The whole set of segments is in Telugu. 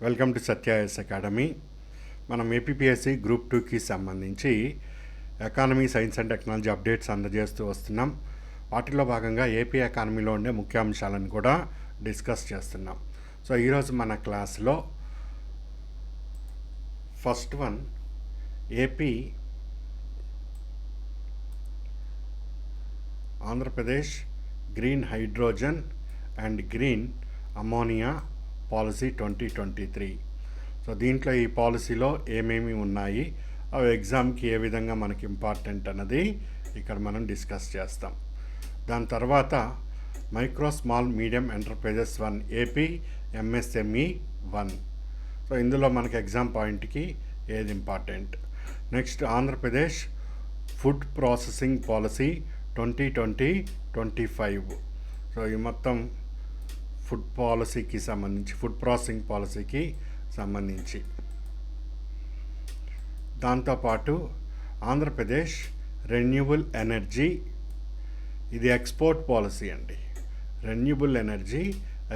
Welcome to Satya's academy. మనం ఏపీపీఎస్సీ గ్రూప్ 2కి సంబంధించి economy, science and technology updates అందజేస్తూ వస్తున్నాం. వాటిలో భాగంగా ఏపీ ఎకానమీలో ఉండే ముఖ్యాంశాలను కూడా డిస్కస్ చేస్తున్నాం. సో ఈరోజు మన క్లాస్లో first one, AP Andhra Pradesh green hydrogen and green ammonia policy 2023. So దీంట్లో ఈ పాలసీలో ఏమేమి ఉన్నాయి, అవి ఎగ్జామ్కి ఏ విధంగా మనకి ఇంపార్టెంట్ అన్నది ఇక్కడ మనం డిస్కస్ చేస్తాం. దాని తర్వాత micro small medium enterprises 1, AP MSME 1. So ఇందులో మనకి ఎగ్జామ్ పాయింట్కి ఏది important. Next Andhra Pradesh food processing policy 2020-25. So ఈ మొత్తం ఫుడ్ పాలసీకి సంబంధించి, ఫుడ్ ప్రాసెసింగ్ పాలసీకి సంబంధించి. దాంతోపాటు ఆంధ్రప్రదేశ్ రెన్యూబుల్ ఎనర్జీ, ఇది ఎక్స్పోర్ట్ పాలసీ అండి. Renewable energy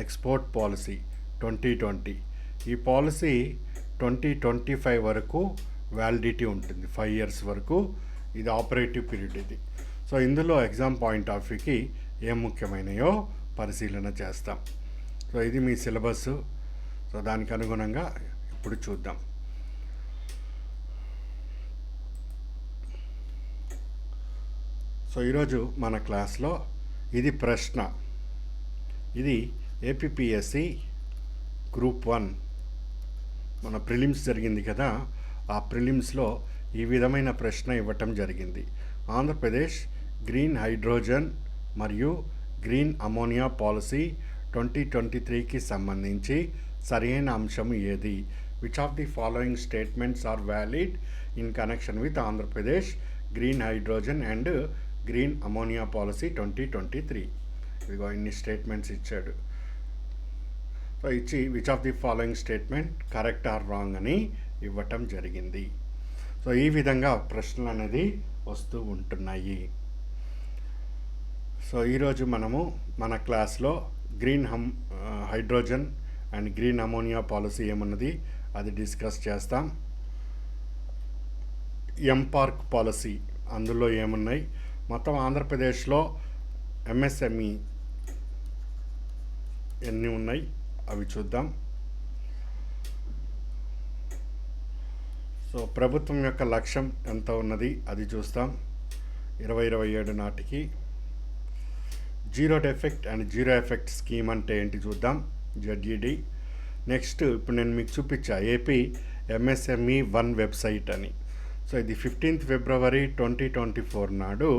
export policy 2020. ఈ పాలసీ 2025 వరకు వ్యాలిడిటీ ఉంటుంది, 5 years వరకు ఇది ఆపరేటివ్ పీరియడ్ ఇది. సో ఇందులో ఎగ్జామ్ పాయింట్ ఆఫ్ వ్యూకి ఏం ముఖ్యమైనయో పరిశీలన చేస్తాం. సో ఇది మీ సిలబస్. సో దానికి అనుగుణంగా ఇప్పుడు చూద్దాం. సో ఈరోజు మన క్లాస్లో ఇది ప్రశ్న, ఇది ఏపీపీఎస్సీ గ్రూప్ 1 మన ప్రిలిమ్స్ జరిగింది కదా, ఆ ప్రిలిమ్స్లో ఈ విధమైన ప్రశ్న ఇవ్వటం జరిగింది. ఆంధ్రప్రదేశ్ గ్రీన్ హైడ్రోజన్ మరియు గ్రీన్ అమోనియా పాలసీ 2023కి సంబంధించి సరైన అంశం ఏది? Which of the following statements are valid in connection with Andhra Pradesh green hydrogen and green ammonia policy 2023. ఇదిగో ఇన్ని స్టేట్మెంట్స్ ఇచ్చాడు. సో ఇచ్చి which of the following statement correct or wrong అని ఇవ్వటం జరిగింది. సో ఈ విధంగా ప్రశ్నలు అనేది వస్తూ ఉంటున్నాయి. సో ఈరోజు మనము మన క్లాస్లో green hydrogen and green ammonia policy ఏమున్నది అది డిస్కస్ చేస్తాం. ఎంపార్క్ పాలసీ అందులో ఏమున్నాయి, మొత్తం ఆంధ్రప్రదేశ్లో ఎంఎస్ఎంఈ ఎన్ని ఉన్నాయి అవి చూద్దాం. సో ప్రభుత్వం యొక్క లక్ష్యం ఎంత ఉన్నది అది చూస్తాం 2027 నాటికి. Zero defect and zero effect scheme అంటే ఏంటి చూద్దాం, జెడ్ఈడి. నెక్స్ట్ ఇప్పుడు నేను మీకు చూపించా ఏపీ ఎంఎస్ఎంఈ 1 వెబ్సైట్ అని. సో ఇది 15th February 2024 నాడు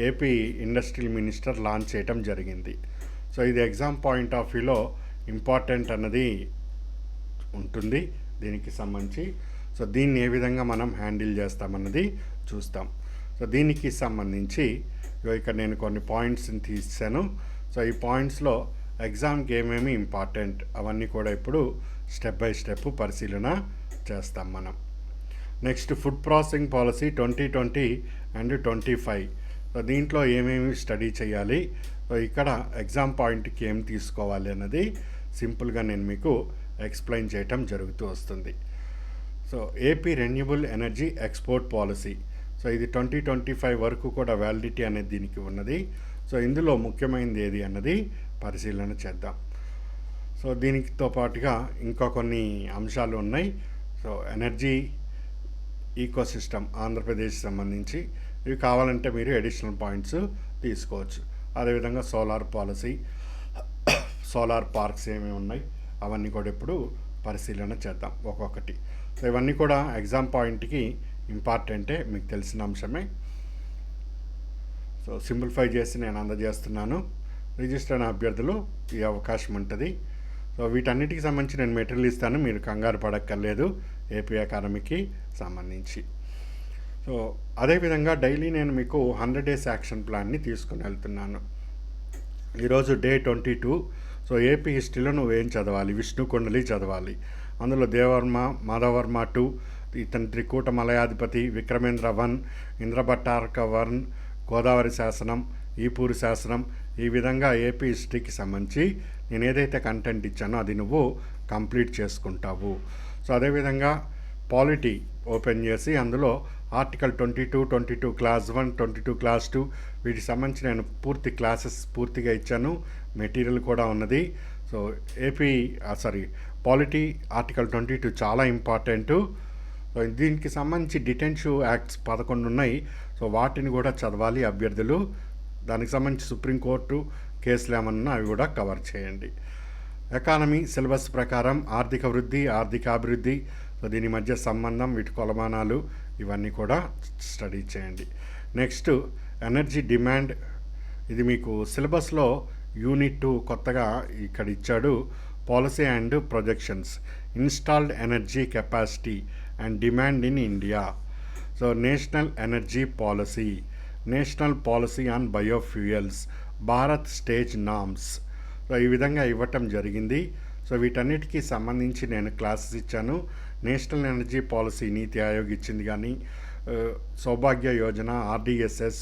ఏపీ ఇండస్ట్రియల్ మినిస్టర్ లాంచ్ చేయటం జరిగింది. సో ఇది ఎగ్జామ్ పాయింట్ ఆఫ్ వ్యూలో ఇంపార్టెంట్ అన్నది ఉంటుంది దీనికి సంబంధించి. సో దీన్ని ఏ విధంగా మనం హ్యాండిల్ చేస్తామన్నది చూస్తాం. సో దీనికి సంబంధించి ఇక్కడ నేను కొన్ని పాయింట్స్ని తీసాను. సో ఈ పాయింట్స్లో ఎగ్జామ్కి ఏమేమి ఇంపార్టెంట్ అవన్నీ కూడా ఇప్పుడు స్టెప్ బై స్టెప్ పరిశీలన చేస్తాం మనం. Next food processing policy 2020 and 25. So దీంట్లో ఏమేమి స్టడీ చేయాలి, సో ఇక్కడ ఎగ్జామ్ పాయింట్కి ఏం తీసుకోవాలి అన్నది సింపుల్గా నేను మీకు ఎక్స్ప్లెయిన్ చేయటం జరుగుతూ వస్తుంది. So AP renewable energy export policy, so ఇది 2025 వరకు కూడా వ్యాలిడిటీ అనేది దీనికి ఉన్నది. సో ఇందులో ముఖ్యమైనది ఏది అన్నది పరిశీలన చేద్దాం. సో దీనితో పాటుగా ఇంకా కొన్ని అంశాలు ఉన్నాయి. సో ఎనర్జీ ఈకోసిస్టమ్ ఆంధ్రప్రదేశ్ సంబంధించి ఇవి కావాలంటే మీరు అడిషనల్ పాయింట్స్ తీసుకోవచ్చు. అదేవిధంగా సోలార్ పాలసీ, సోలార్ పార్క్స్ ఏమేమి ఉన్నాయి అవన్నీ కూడా ఇప్పుడు పరిశీలన చేద్దాం ఒక్కొక్కటి. సో ఇవన్నీ కూడా ఎగ్జామ్ పాయింట్కి ఇంపార్టెంటే, మీకు తెలిసిన అంశమే. సో సింప్లిఫై చేసి నేను అందజేస్తున్నాను. రిజిస్టర్ అయిన అభ్యర్థులు ఈ అవకాశం ఉంటుంది. సో వీటన్నిటికి సంబంధించి నేను మెటీరియల్ ఇస్తాను, మీరు కంగారు పడక్కర్లేదు ఏపీ అకాడమీకి సంబంధించి. సో అదేవిధంగా డైలీ నేను మీకు 100 days యాక్షన్ ప్లాన్ని తీసుకుని వెళ్తున్నాను. ఈరోజు డే 22. సో ఏపీ హిస్టరీలో నువ్వేం చదవాలి, విష్ణు కుండలి చదవాలి. అందులో దేవర్మ, మాధవర్మ 2, ఇతని త్రికూట మలయాధిపతి, విక్రమేంద్ర 1, ఇంద్రభట్టారక 1, గోదావరి శాసనం, ఈపూరు శాసనం, ఈ విధంగా ఏపీ హిస్టరీకి సంబంధించి నేను ఏదైతే కంటెంట్ ఇచ్చానో అది నువ్వు కంప్లీట్ చేసుకుంటావు. సో అదేవిధంగా పాలిటీ ఓపెన్ చేసి అందులో ఆర్టికల్ 22 క్లాస్ 1, 22 క్లాస్ 2 వీటికి సంబంధించి నేను పూర్తి క్లాసెస్ పూర్తిగా ఇచ్చాను, మెటీరియల్ కూడా ఉన్నది. సో పాలిటీ ఆర్టికల్ 22 చాలా ఇంపార్టెంటు. దీనికి సంబంధించి డిటెన్షన్ యాక్ట్స్ 11 ఉన్నాయి. సో వాటిని కూడా చదవాలి అభ్యర్థులు. దానికి సంబంధించి సుప్రీంకోర్టు కేసులు ఏమన్నా అవి కూడా కవర్ చేయండి. ఎకానమీ సిలబస్ ప్రకారం ఆర్థిక వృద్ధి, ఆర్థిక అభివృద్ధి, సో దీని మధ్య సంబంధం, వీటి కొలమానాలు ఇవన్నీ కూడా స్టడీ చేయండి. నెక్స్ట్ ఎనర్జీ డిమాండ్, ఇది మీకు సిలబస్లో యూనిట్ 2 కొత్తగా ఇక్కడ ఇచ్చాడు. Policy and projections, installed energy capacity and demand in India. So national energy policy, national policy on biofuels, Bharat stage norms. So ఈ విధంగా ఇవ్వటం జరిగింది. సో వీటన్నిటికీ సంబంధించి నేను క్లాసెస్ ఇచ్చాను. నేషనల్ ఎనర్జీ పాలసీ నీతి ఆయోగ్ ఇచ్చింది, కానీ సౌభాగ్య యోజన, ఆర్డిఎస్ఎస్,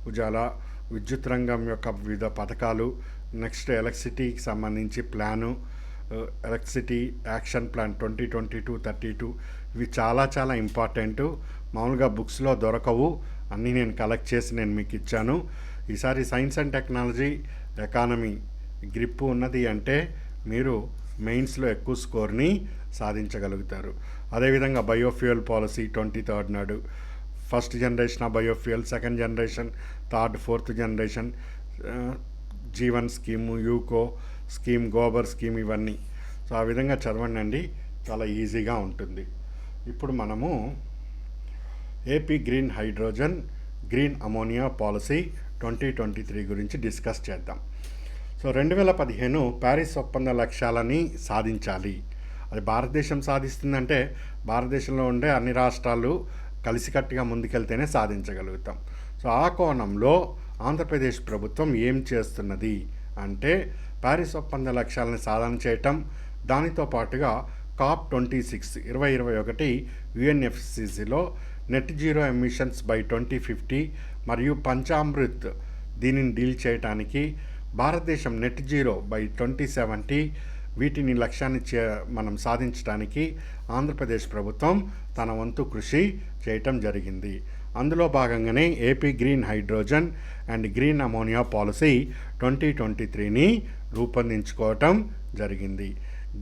ఉజాలా, విద్యుత్ రంగం యొక్క వివిధ పథకాలు, నెక్స్ట్ ఎలక్ట్రిసిటీకి సంబంధించి ప్లాను, ఎలక్ట్రిసిటీ యాక్షన్ ప్లాన్ 2022-32 ఇవి చాలా చాలా ఇంపార్టెంటు. మామూలుగా బుక్స్లో దొరకవు, అన్నీ నేను కలెక్ట్ చేసి నేను మీకు ఇచ్చాను. ఈసారి science and technology, economy grip ఉన్నది అంటే మీరు మెయిన్స్లో ఎక్కువ స్కోర్ని సాధించగలుగుతారు. అదేవిధంగా బయోఫ్యూయల్ పాలసీ 23rd నాడు, first generation of biofuel, second generation, third, fourth generation, Jeevan scheme, UCO scheme, gobar scheme, ఇవన్నీ. సో ఆ విధంగా చదవండి, చాలా ఈజీగా ఉంటుంది. ఇప్పుడు మనము AP green hydrogen, green ammonia policy 2023 గురించి డిస్కస్ చేద్దాం. సో 2015 ప్యారిస్ ఒప్పంద లక్ష్యాలని సాధించాలి. అది భారతదేశం సాధిస్తుందంటే భారతదేశంలో ఉండే అన్ని రాష్ట్రాలు కలిసికట్టుగా ముందుకెళ్తేనే సాధించగలుగుతాం. సో ఆ కోణంలో ఆంధ్రప్రదేశ్ ప్రభుత్వం ఏం చేస్తున్నది అంటే ప్యారిస్ ఒప్పంద లక్ష్యాలను సాధన చేయటం, దానితో పాటుగా COP26 2021 UNFCCCలో నెట్ జీరో ఎమిషన్స్ బై 2050 మరియు పంచామృత్ దీనిని డీల్ చేయడానికి, భారతదేశం నెట్ జీరో బై 2070 వీటిని లక్ష్యాన్ని మనం సాధించడానికి ఆంధ్రప్రదేశ్ ప్రభుత్వం తన వంతు కృషి చేయటం జరిగింది. అందులో భాగంగానే AP green hydrogen and green ammonia policy 2023ని రూపొందించుకోవటం జరిగింది.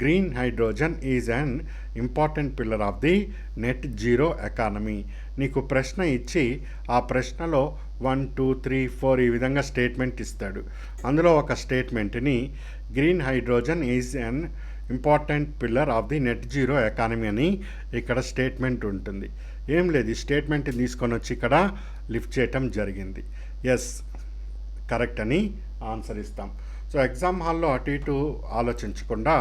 Green hydrogen is an important pillar of the net zero economy. నీకు ప్రశ్న ఇచ్చి ఆ ప్రశ్నలో 1, 2, 3, 4 ఈ విధంగా స్టేట్మెంట్ ఇస్తాడు. అందులో ఒక స్టేట్మెంట్ని green hydrogen is an important pillar of the net zero economy అని ఇక్కడ స్టేట్మెంట్ ఉంటుంది. ఏం లేదు, ఈ స్టేట్మెంట్ తీసుకొని వచ్చి ఇక్కడ లిఫ్ట్ చేయటం జరిగింది. ఎస్, కరెక్ట్ అని ఆన్సర్ ఇస్తాం. సో ఎగ్జామ్ హాల్లో అటు ఇటు ఆలోచించకుండా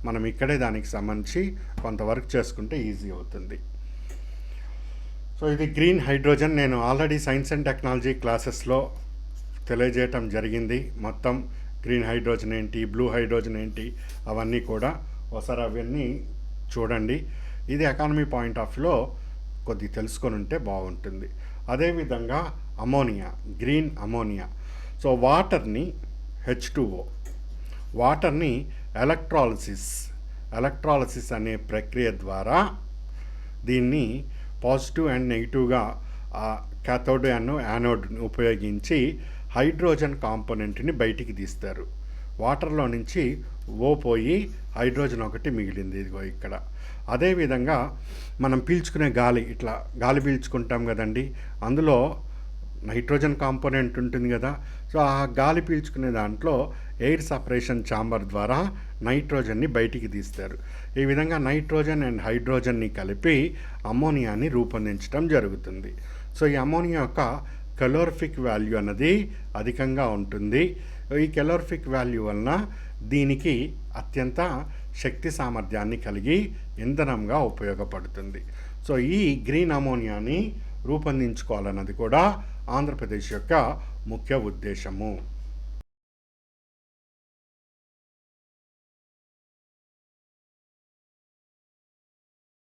మనం ఇక్కడే దానికి సంబంధించి కొంత వర్క్ చేసుకుంటే ఈజీ అవుతుంది. సో ఇది గ్రీన్ హైడ్రోజన్ నేను ఆల్రెడీ సైన్స్ అండ్ టెక్నాలజీ క్లాసెస్లో తెలియజేయటం జరిగింది. మొత్తం గ్రీన్ హైడ్రోజన్ ఏంటి, బ్లూ హైడ్రోజన్ ఏంటి, అవన్నీ కూడా ఒకసారి అవన్నీ చూడండి. ఇది ఎకానమీ పాయింట్ ఆఫ్ వ్యూలో కొద్దిగా తెలుసుకొని ఉంటే బాగుంటుంది. అదేవిధంగా అమోనియా, గ్రీన్ అమోనియా. సో వాటర్ని H2O, వాటర్ని ఎలక్ట్రాలసిస్ అనే ప్రక్రియ ద్వారా దీన్ని పాజిటివ్ అండ్ నెగిటివ్గా క్యాథోడ్ అండ్ యానోడ్ని ఉపయోగించి హైడ్రోజన్ కాంపోనెంట్ని బయటికి తీస్తారు. వాటర్లో నుంచి ఓ పోయి హైడ్రోజన్ ఒకటి మిగిలింది, ఇదిగో ఇక్కడ. అదేవిధంగా మనం పీల్చుకునే గాలి, ఇట్లా గాలి పీల్చుకుంటాం కదండి, అందులో నైట్రోజన్ కాంపోనెంట్ ఉంటుంది కదా. సో ఆ గాలి పీల్చుకునే దాంట్లో ఎయిర్ సపరేషన్ ఛాంబర్ ద్వారా నైట్రోజన్ని బయటికి తీస్తారు. ఈ విధంగా నైట్రోజన్ అండ్ హైడ్రోజన్ని కలిపి అమోనియాని రూపొందించడం జరుగుతుంది. సో ఈ అమోనియా యొక్క కెలోరిఫిక్ వాల్యూ అన్నది అధికంగా ఉంటుంది. ఈ కెలోరిఫిక్ వాల్యూ వలన దీనికి అత్యంత శక్తి సామర్థ్యాన్ని కలిగి ఇంధనంగా ఉపయోగపడుతుంది. సో ఈ గ్రీన్ అమోనియాని రూపొందించుకోవాలన్నది కూడా ఆంధ్రప్రదేశ్ యొక్క ముఖ్య ఉద్దేశము.